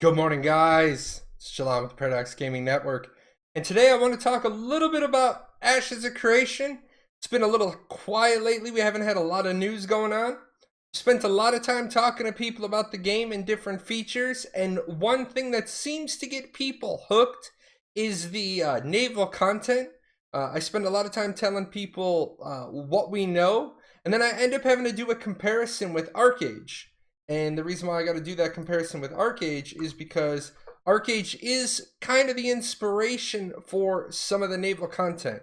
Good morning, guys. It's Jahlon with the Paradox Gaming Network. And today I want to talk a little bit about Ashes of Creation. It's been a little quiet lately. We haven't had a lot of news going on. Spent a lot of time talking to people about the game and different features. And one thing that seems to get people hooked is the naval content. I spend a lot of time telling people what we know. And then I end up having to do a comparison with Archeage. And the reason why I got to do that comparison with Archeage is because Archeage is kind of the inspiration for some of the naval content.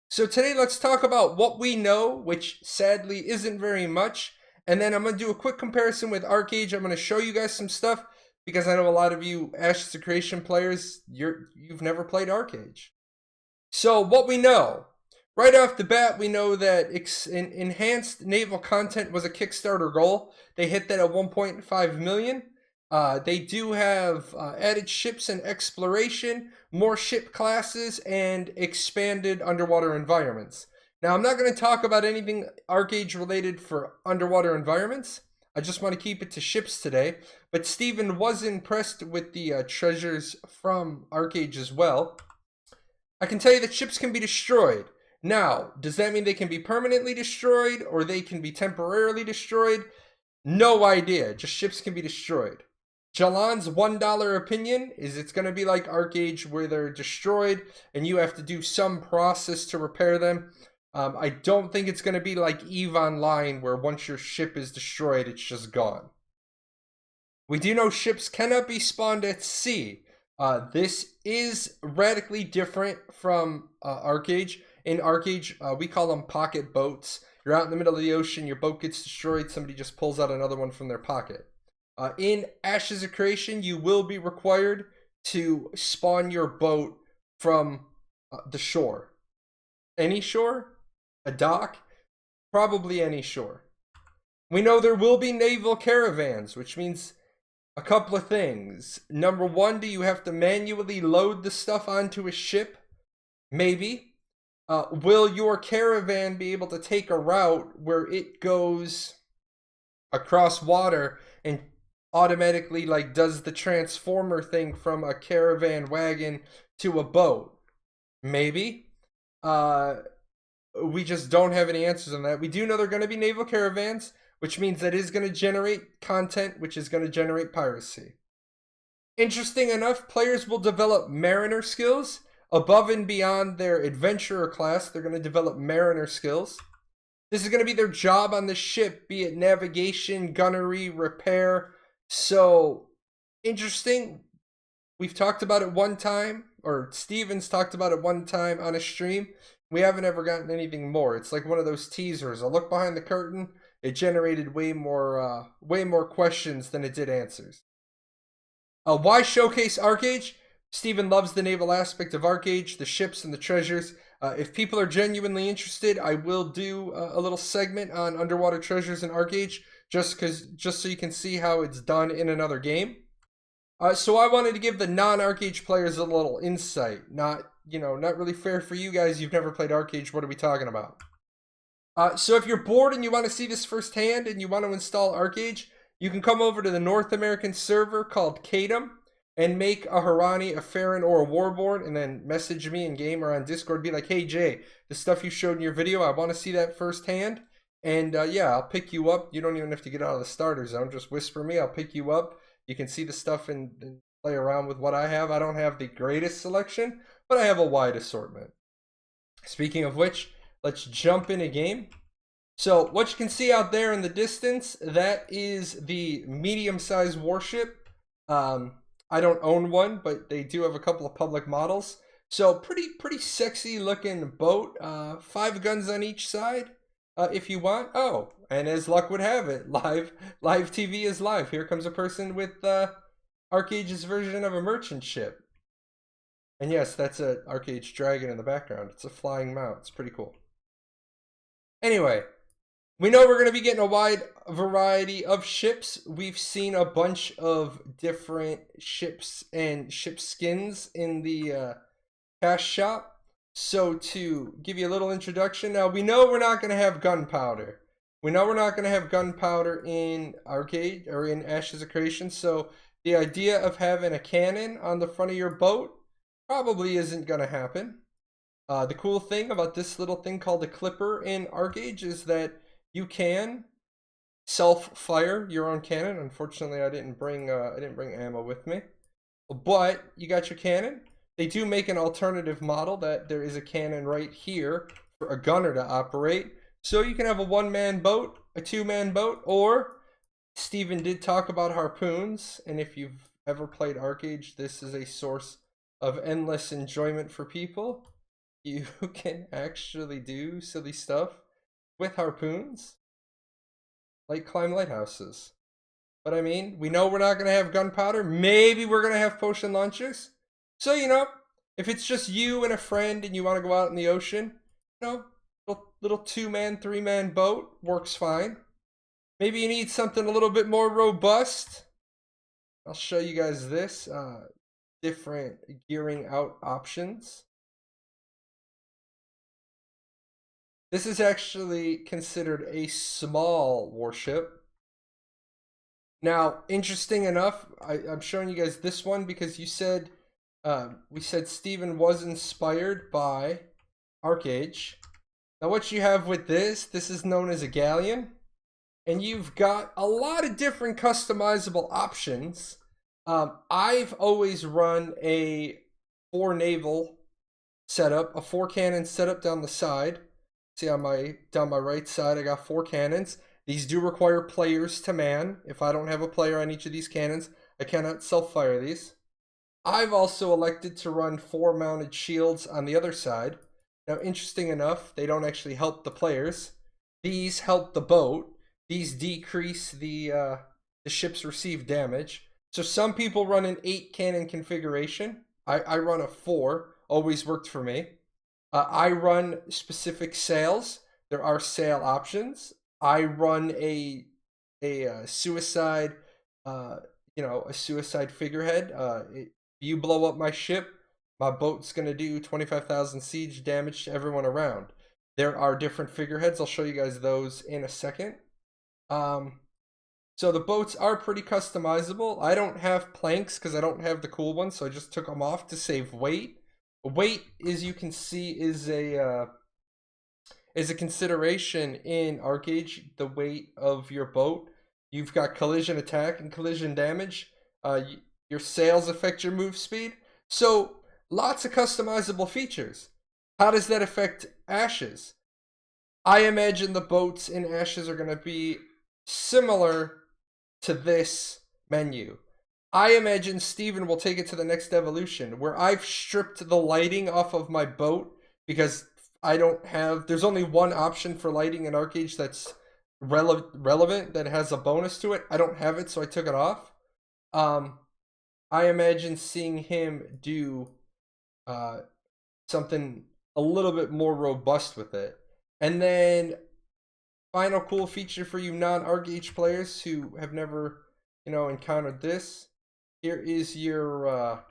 So today let's talk about what we know, which sadly isn't very much. And then I'm going to do a quick comparison with Archeage. I'm going to show you guys some stuff because I know a lot of you Ashes of Creation players, you've never played Archeage. So what we know. Right off the bat, we know that enhanced naval content was a Kickstarter goal. They hit that at 1.5 million. They do have added ships and exploration, more ship classes, and expanded underwater environments. Now, I'm not going to talk about anything Archeage related for underwater environments. I just want to keep it to ships today. But Steven was impressed with the treasures from Archeage as well. I can tell you that ships can be destroyed. Now, does that mean they can be permanently destroyed or they can be temporarily destroyed? No idea. Just ships can be destroyed. Jahlon's $1 opinion is it's going to be like Archeage where they're destroyed and you have to do some process to repair them. I don't think it's going to be like EVE Online where once your ship is destroyed, it's just gone. We do know ships cannot be spawned at sea. This is radically different from Archeage. In Archeage, we call them pocket boats. You're out in the middle of the ocean, your boat gets destroyed, somebody just pulls out another one from their pocket. In Ashes of Creation, you will be required to spawn your boat from the shore. Any shore? A dock? Probably any shore. We know there will be naval caravans, which means a couple of things. Number one, do you have to manually load the stuff onto a ship? Maybe. Will your caravan be able to take a route where it goes across water and automatically does the transformer thing from a caravan wagon to a boat? Maybe. We just don't have any answers on that. We do know they're going to be naval caravans, which means that is going to generate content, which is going to generate piracy. Interesting enough, players will develop mariner skills. Above and beyond their adventurer class, they're going to develop mariner skills. This is going to be their job on the ship, be it navigation, gunnery, repair. So, interesting. We've talked about it one time, or Steven's talked about it one time on a stream. We haven't ever gotten anything more. It's like one of those teasers. A look behind the curtain. It generated way more questions than it did answers. Why showcase Archeage? Steven loves the naval aspect of Archeage, the ships and the treasures. If people are genuinely interested, I will do a little segment on underwater treasures in Archeage, just so you can see how it's done in another game. So I wanted to give the non-Archeage players a little insight. Not really fair for you guys. You've never played Archeage. What are we talking about? So if you're bored and you want to see this firsthand and you want to install Archeage, you can come over to the North American server called Kadam and make a Harani, a Farron, or a Warborn, and then message me in game or on Discord. Be like, hey Jay, the stuff you showed in your video, I want to see that firsthand. And yeah, I'll pick you up. You don't even have to get out of the starter zone. Just whisper me. I'll pick you up. You can see the stuff and play around with what I have. I don't have the greatest selection, but I have a wide assortment. Speaking of which, let's jump in a game. So what you can see out there in the distance, that is the medium-sized warship. I don't own one, but they do have a couple of public models. So pretty sexy looking boat. 5 guns on each side, if you want. Oh, and as luck would have it, live TV is live. Here comes a person with Archeage's version of a merchant ship. And yes, that's a Archeage dragon in the background. It's a flying mount. It's pretty cool. Anyway, we know we're going to be getting a wide variety of ships. We've seen a bunch of different ships and ship skins in the cash shop. So to give you a little introduction, now we know we're not going to have gunpowder. We know we're not going to have gunpowder in Archeage or in Ashes of Creation. So The idea of having a cannon on the front of your boat probably isn't going to happen. The cool thing about this little thing called a clipper in Archeage is that you can self-fire your own cannon. Unfortunately, I didn't bring ammo with me, but you got your cannon. They do make an alternative model that there is a cannon right here for a gunner to operate. So you can have a one-man boat, a two-man boat, or Steven did talk about harpoons, and if you've ever played Archeage, this is a source of endless enjoyment for people. You can actually do silly stuff with harpoons, like climb lighthouses. But I mean, we know we're not going to have gunpowder. Maybe we're going to have potion launchers. So, you know, if it's just you and a friend and you want to go out in the ocean, you know, little two-man, three-man boat works fine. Maybe you need something a little bit more robust. I'll show you guys this. Different gearing out options. This is actually considered a small warship. Now, interesting enough, I'm showing you guys this one because you said, we said Steven was inspired by Archeage. Now what you have with this is known as a galleon. And you've got a lot of different customizable options. I've always run a 4 naval setup, a 4 cannon setup down the side. See on down my right side, I got 4 cannons. These do require players to man. If I don't have a player on each of these cannons, I cannot self-fire these. I've also elected to run 4 mounted shields on the other side. Now, interesting enough, they don't actually help the players. These help the boat. These decrease the ship's received damage. So some people run an 8 cannon configuration. I run a 4. Always worked for me. I run specific sails. There are sail options. I run a suicide, a suicide figurehead. If you blow up my ship, my boat's gonna do 25,000 siege damage to everyone around. There are different figureheads. I'll show you guys those in a second. So the boats are pretty customizable. I don't have planks because I don't have the cool ones, so I just took them off to save weight. Weight, as you can see, is a consideration in Archeage. The weight of your boat. You've got collision attack and collision damage. Your sails affect your move speed. So lots of customizable features. How does that affect Ashes? I imagine the boats in Ashes are going to be similar to this menu. I imagine Steven will take it to the next evolution where I've stripped the lighting off of my boat because I don't have, there's only one option for lighting in Archeage that's relevant, that has a bonus to it. I don't have it, so I took it off. I imagine seeing him do something a little bit more robust with it. And then final cool feature for you non-Archeage players who have never, encountered this. Here is your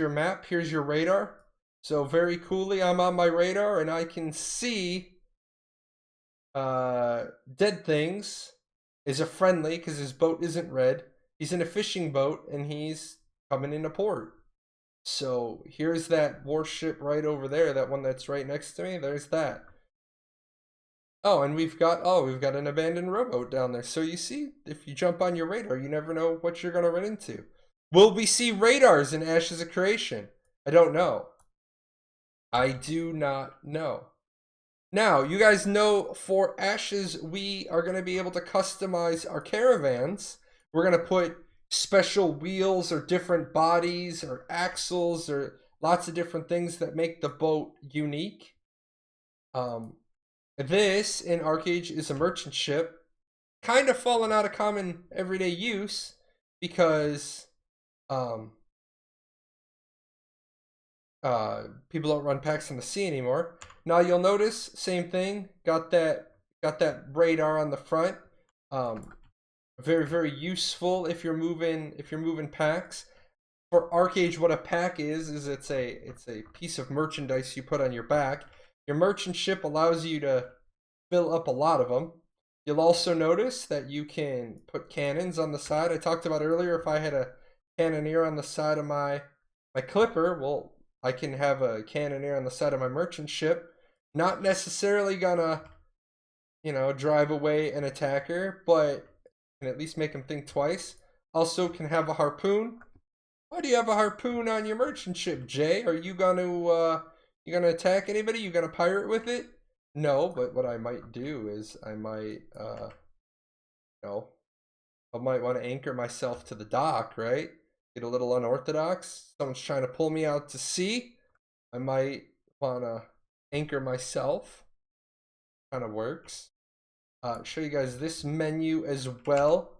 map. Here's your radar. So very coolly, I'm on my radar and I can see Dead Things is a friendly because his boat isn't red. He's in a fishing boat and he's coming into port. So here's that warship right over there, that one that's right next to me. There's that. Oh, and we've got an abandoned rowboat down there. So you see, if you jump on your radar, you never know what you're gonna run into. Will we see radars in Ashes of Creation? I don't know. I do not know. Now, you guys know for Ashes, we are going to be able to customize our caravans. We're going to put special wheels or different bodies or axles or lots of different things that make the boat unique. This, in Archeage, is a merchant ship. Kind of fallen out of common everyday use because people don't run packs on the sea anymore. Now you'll notice, same thing, got that radar on the front. Very, very useful if you're moving packs. For Archeage, what a pack is it's a piece of merchandise you put on your back. Your merchant ship allows you to fill up a lot of them. You'll also notice that you can put cannons on the side. I talked about earlier, if I had a cannoneer on the side of my clipper, well, I can have a cannoneer on the side of my merchant ship. Not necessarily gonna, drive away an attacker, but can at least make him think twice. Also can have a harpoon. Why do you have a harpoon on your merchant ship, Jay? Are you gonna attack anybody? You gonna pirate with it? No, but what I might do is I might know, I might want to anchor myself to the dock, right? Get a little unorthodox. Someone's trying to pull me out to sea. I might want to anchor myself. Kind of works. Show you guys this menu as well.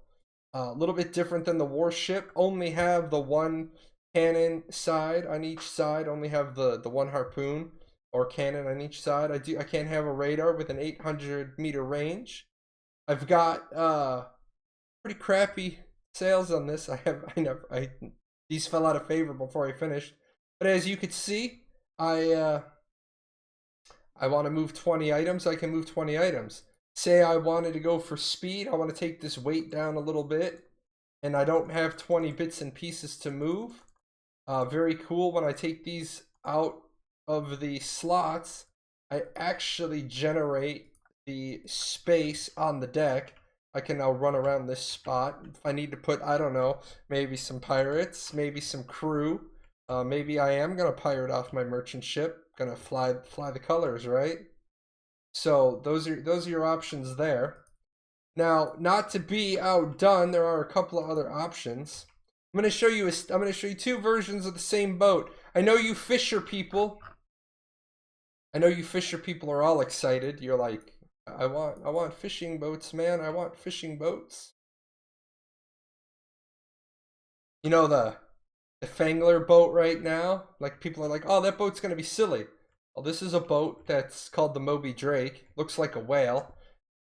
A little bit different than the warship. Only have the one cannon side on each side. Only have the one harpoon or cannon on each side. I can't have a radar with an 800-meter range. I've got pretty crappy sales on this. These fell out of favor before I finished. But as you could see, I want to move 20 items. I can move 20 items. Say I wanted to go for speed. I want to take this weight down a little bit, and I don't have 20 bits and pieces to move. Very cool. When I take these out of the slots, I actually generate the space on the deck. I can now run around this spot. If I need to put, I don't know, maybe some pirates, maybe some crew. Maybe I am gonna pirate off my merchant ship. Gonna fly the colors, right? So those are your options there. Now, not to be outdone, there are a couple of other options. I'm gonna show you two versions of the same boat. I know you fisher people are all excited. You're like, I want fishing boats, man. I want fishing boats. You know the Fangler boat right now? Like, people are like, oh, that boat's gonna be silly. Well, this is a boat that's called the Moby Drake. Looks like a whale.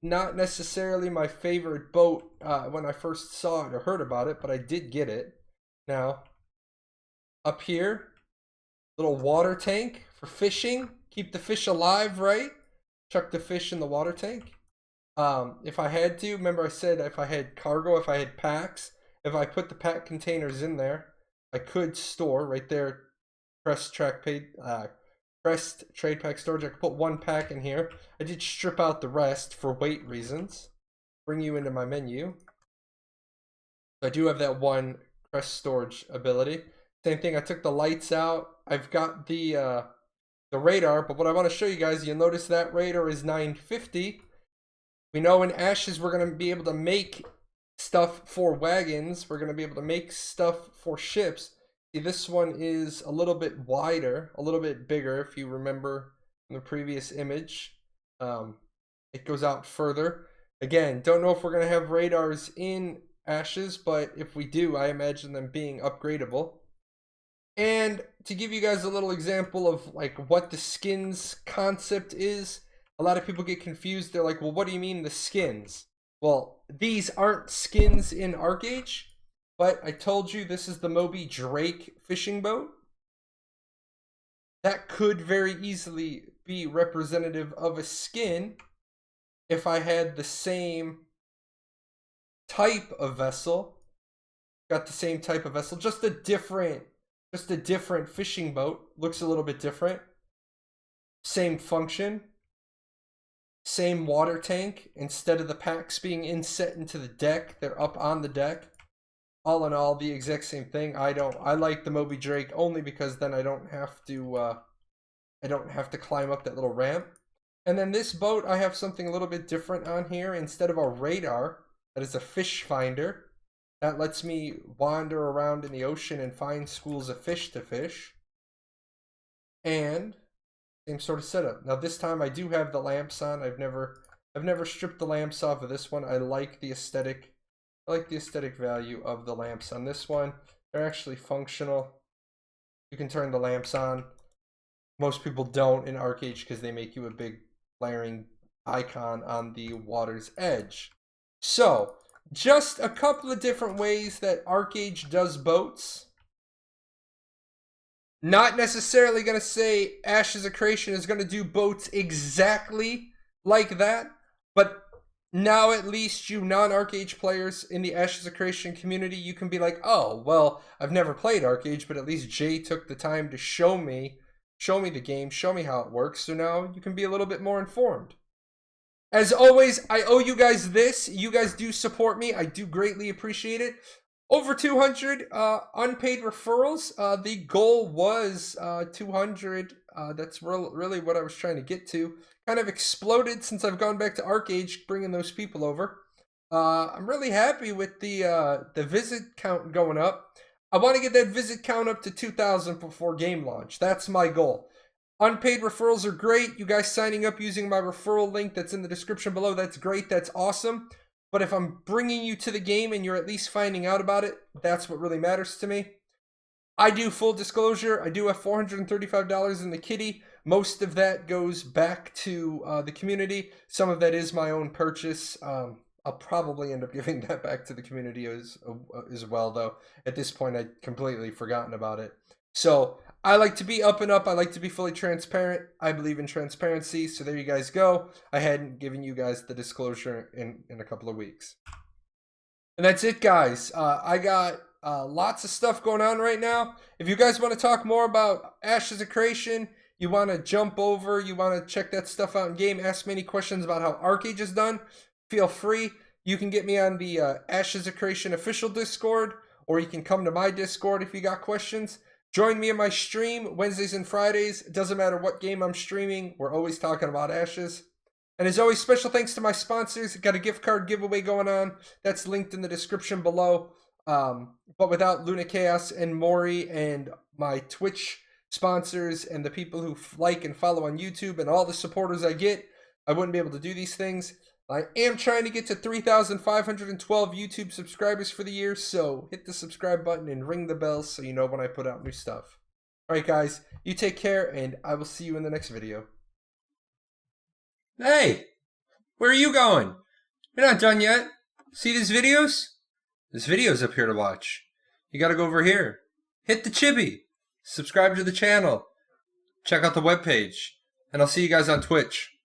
Not necessarily my favorite boat when I first saw it or heard about it, but I did get it. Now, up here, little water tank for fishing. Keep the fish alive, right? Chuck the fish in the water tank. If I had to, remember I said if I had cargo, if I had packs, if I put the pack containers in there, I could store right there, press trade pack storage. I could put one pack in here. I did strip out the rest for weight reasons. Bring you into my menu. I do have that one press storage ability. Same thing, I took the lights out. I've got the radar, but what I want to show you guys, you'll notice that radar is 950. We know in Ashes we're going to be able to make stuff for wagons. We're going to be able to make stuff for ships. See, this one is a little bit wider, a little bit bigger, if you remember in the previous image. It goes out further. Again, don't know if we're going to have radars in Ashes, but if we do, I imagine them being upgradable. And to give you guys a little example of like what the skins concept is, a lot of people get confused. They're like, well, what do you mean the skins? Well, these aren't skins in Archeage, but I told you this is the Moby Drake fishing boat. That could very easily be representative of a skin if I had the same type of vessel. Got the same type of vessel, just a different fishing boat. Looks a little bit different. Same function. Same water tank. Instead of the packs being inset into the deck, they're up on the deck. All in all, the exact same thing. I like the Moby Drake only because then I don't have to climb up that little ramp. And then this boat, I have something a little bit different on here. Instead of a radar, that is a fish finder. That lets me wander around in the ocean and find schools of fish to fish. And same sort of setup. Now this time I do have the lamps on. I've never stripped the lamps off of this one. I like the aesthetic. I like the aesthetic value of the lamps on this one. They're actually functional. You can turn the lamps on. Most people don't in Archeage because they make you a big flaring icon on the water's edge. So, just a couple of different ways that Archeage does boats. Not necessarily going to say Ashes of Creation is going to do boats exactly like that, but now at least you non-Archeage players in the Ashes of Creation community, you can be like, oh, well, I've never played Archeage, but at least Jay took the time to show me the game, show me how it works, so now you can be a little bit more informed. As always, I owe you guys this. You guys do support me. I do greatly appreciate it. Over 200 unpaid referrals. The goal was 200. That's really what I was trying to get to. Kind of exploded since I've gone back to Archeage, bringing those people over. I'm really happy with the visit count going up. I want to get that visit count up to 2,000 before game launch. That's my goal. Unpaid referrals are great. You guys signing up using my referral link that's in the description below, that's great. That's awesome. But if I'm bringing you to the game and you're at least finding out about it, that's what really matters to me. I do, full disclosure, I do have $435 in the kitty. Most of that goes back to the community. Some of that is my own purchase. I'll probably end up giving that back to the community as well, though. At this point, I'd completely forgotten about it. So I like to be up and up. I like to be fully transparent. I believe in transparency. So there you guys go. I hadn't given you guys the disclosure in a couple of weeks. And that's it, guys. I got lots of stuff going on right now. If you guys want to talk more about Ashes of Creation, you want to jump over, you want to check that stuff out in game, ask me any questions about how Archeage is done, feel free. You can get me on the Ashes of Creation official Discord, or you can come to my Discord if you got questions. Join me in my stream Wednesdays and Fridays. It doesn't matter what game I'm streaming. We're always talking about Ashes. And as always, special thanks to my sponsors. Got a gift card giveaway going on. That's linked in the description below. But without Luna Chaos and Maury and my Twitch sponsors and the people who like and follow on YouTube and all the supporters I get, I wouldn't be able to do these things. I am trying to get to 3,512 YouTube subscribers for the year, so hit the subscribe button and ring the bell so you know when I put out new stuff. Alright guys, you take care, and I will see you in the next video. Hey! Where are you going? You're not done yet. See these videos? There's videos up here to watch. You gotta go over here. Hit the chibi. Subscribe to the channel. Check out the webpage. And I'll see you guys on Twitch.